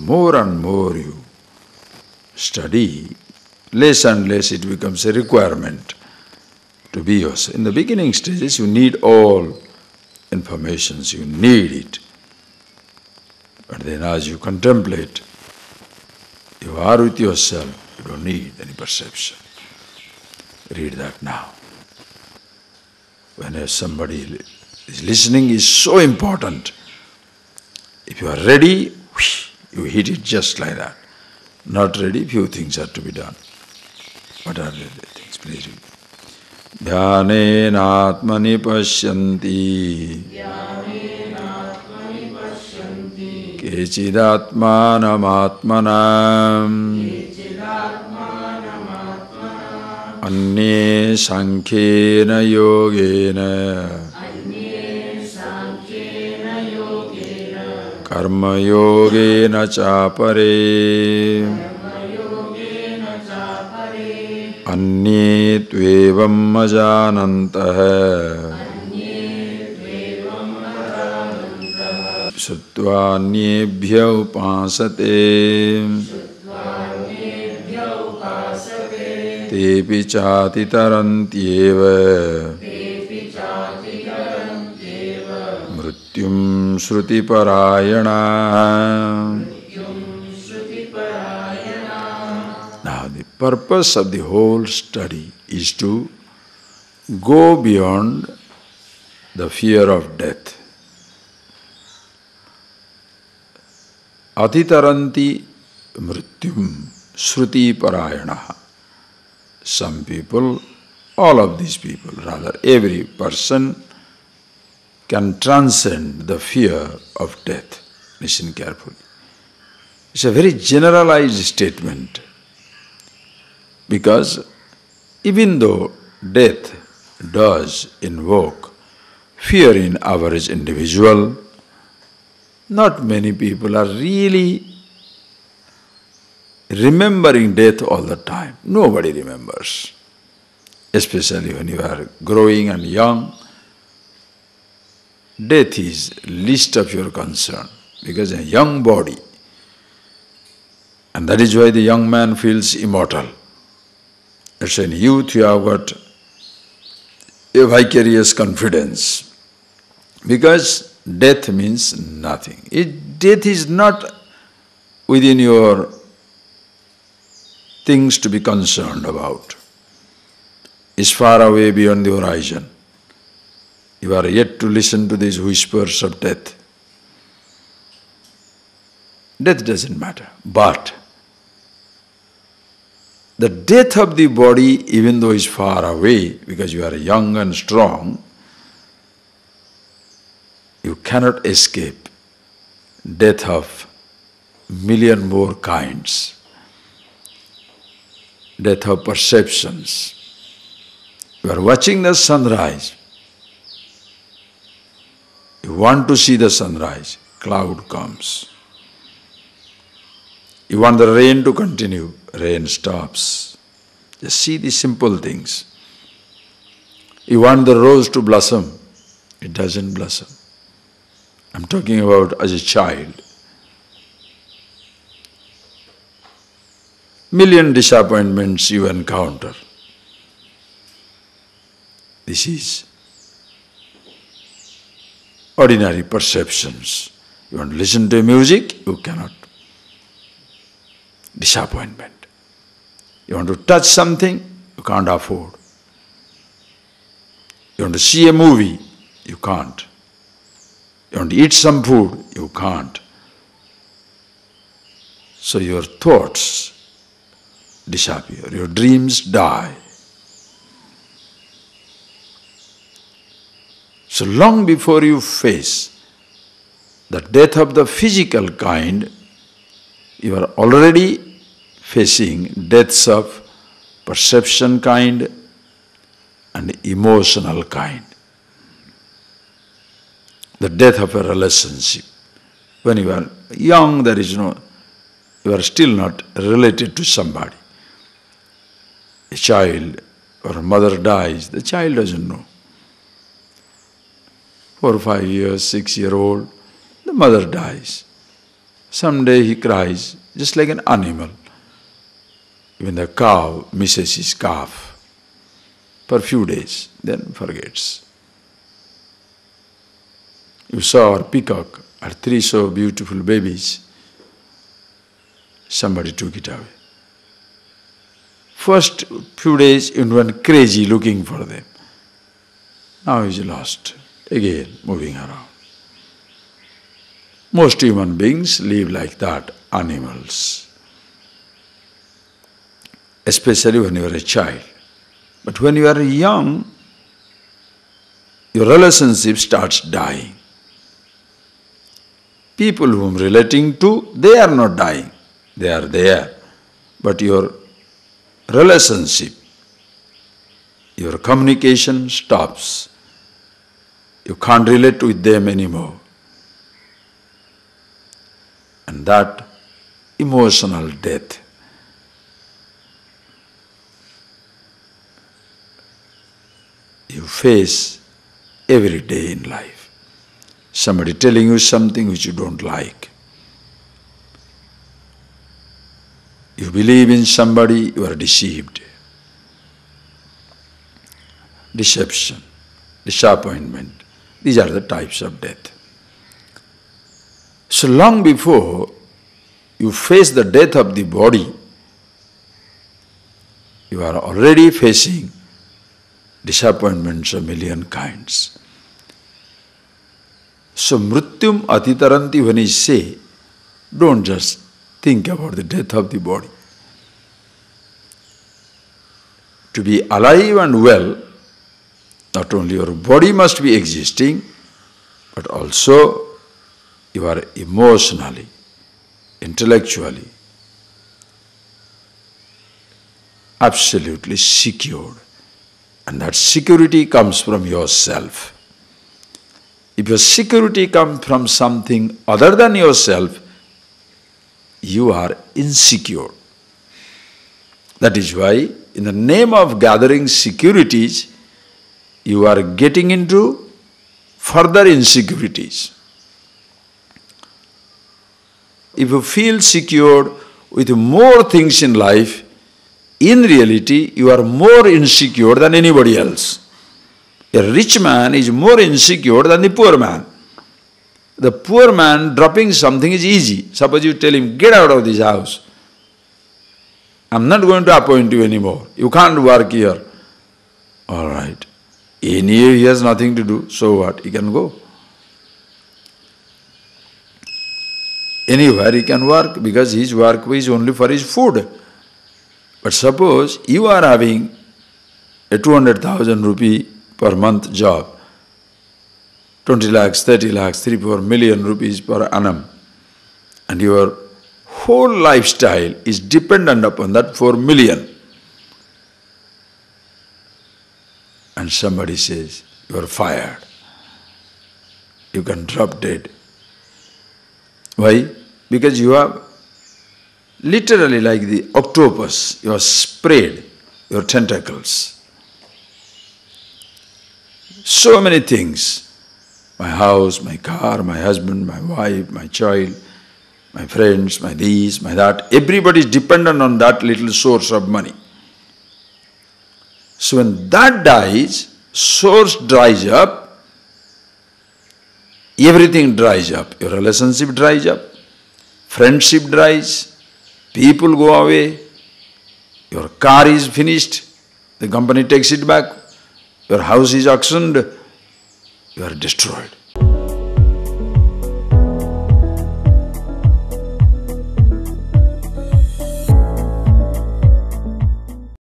more and more you study, less and less it becomes a requirement to be yourself. In the beginning stages, you need all informations, you need it. But then as you contemplate, you are with yourself, you don't need any perception. Read that now. When somebody is listening is so important. If you are ready, you hit it just like that. Not ready, few things are to be done. What are the things? Please read. Dhyanena atmani pashyanti Kechidatmanam atmanam Anye sankhena yogena Karma yogena chapare Anye tvevam ajanantah Sutvanyebhya upasate Tepi chati tarantyeva Mrityum shruti parayana. Now the purpose of the whole study is to go beyond the fear of death. Atitaranti mrityum shruti parayana. Some people, all of these people, rather every person can transcend the fear of death. Listen carefully. It's a very generalized statement because even though death does invoke fear in average individual, not many people are really remembering death all the time. Nobody remembers. Especially when you are growing and young, death is least of your concern because a young body, and that is why the young man feels immortal. That's in youth you have got a vicarious confidence because death means nothing. Death is not within your things to be concerned about. It's far away beyond the horizon. You are yet to listen to these whispers of death. Death doesn't matter. But the death of the body, even though is far away, because you are young and strong, you cannot escape death of million more kinds. Death of perceptions. You are watching the sunrise. You want to see the sunrise. Cloud comes. You want the rain to continue. Rain stops. Just see the simple things. You want the rose to blossom. It doesn't blossom. I'm talking about as a child. Million disappointments you encounter. This is ordinary perceptions. You want to listen to music, you cannot. Disappointment. You want to touch something, you can't afford. You want to see a movie, you can't. You want to eat some food, you can't. So your thoughts disappear, your dreams die. So long before you face the death of the physical kind, you are already facing deaths of perception kind and emotional kind. The death of a relationship. When you are young, you are still not related to somebody. A child or a mother dies, the child doesn't know. 4 or 5 years, 6-year-old, the mother dies. Someday he cries just like an animal. Even the cow misses his calf for a few days, then forgets. You saw our peacock, our 3 so beautiful babies. Somebody took it away. First few days it went crazy looking for them. Now he's lost, again moving around. Most human beings live like that, animals. Especially when you are a child. But when you are young, your relationship starts dying. People whom relating to, they are not dying. They are there. But your relationship, your communication stops. You can't relate with them anymore. And that emotional death you face every day in life. Somebody telling you something which you don't like. You believe in somebody, you are deceived. Deception, disappointment, these are the types of death. So long before you face the death of the body, you are already facing disappointments of million kinds. So mrityum atitaranti, when he say, don't just think about the death of the body. To be alive and well, not only your body must be existing, but also you are emotionally, intellectually, absolutely secured. And that security comes from yourself. If your security comes from something other than yourself, you are insecure. That is why, in the name of gathering securities, you are getting into further insecurities. If you feel secured with more things in life, in reality, you are more insecure than anybody else. A rich man is more insecure than the poor man. The poor man dropping something is easy. Suppose you tell him, get out of this house. I'm not going to appoint you anymore. You can't work here. All right. In here he has nothing to do. So what? He can go. Anywhere he can work because his work is only for his food. But suppose you are having a 200,000 rupee per month job, 20 lakhs, 30 lakhs, 3-4 million rupees per annum, and your whole lifestyle is dependent upon that 4 million. And somebody says, you are fired. You can drop dead. Why? Because you have literally like the octopus, you are spread your tentacles. So many things. My house, my car, my husband, my wife, my child, my friends, my this, my that. Everybody is dependent on that little source of money. So when that dies, source dries up, everything dries up. Your relationship dries up, friendship dries, people go away, your car is finished, the company takes it back, your house is auctioned, you are destroyed.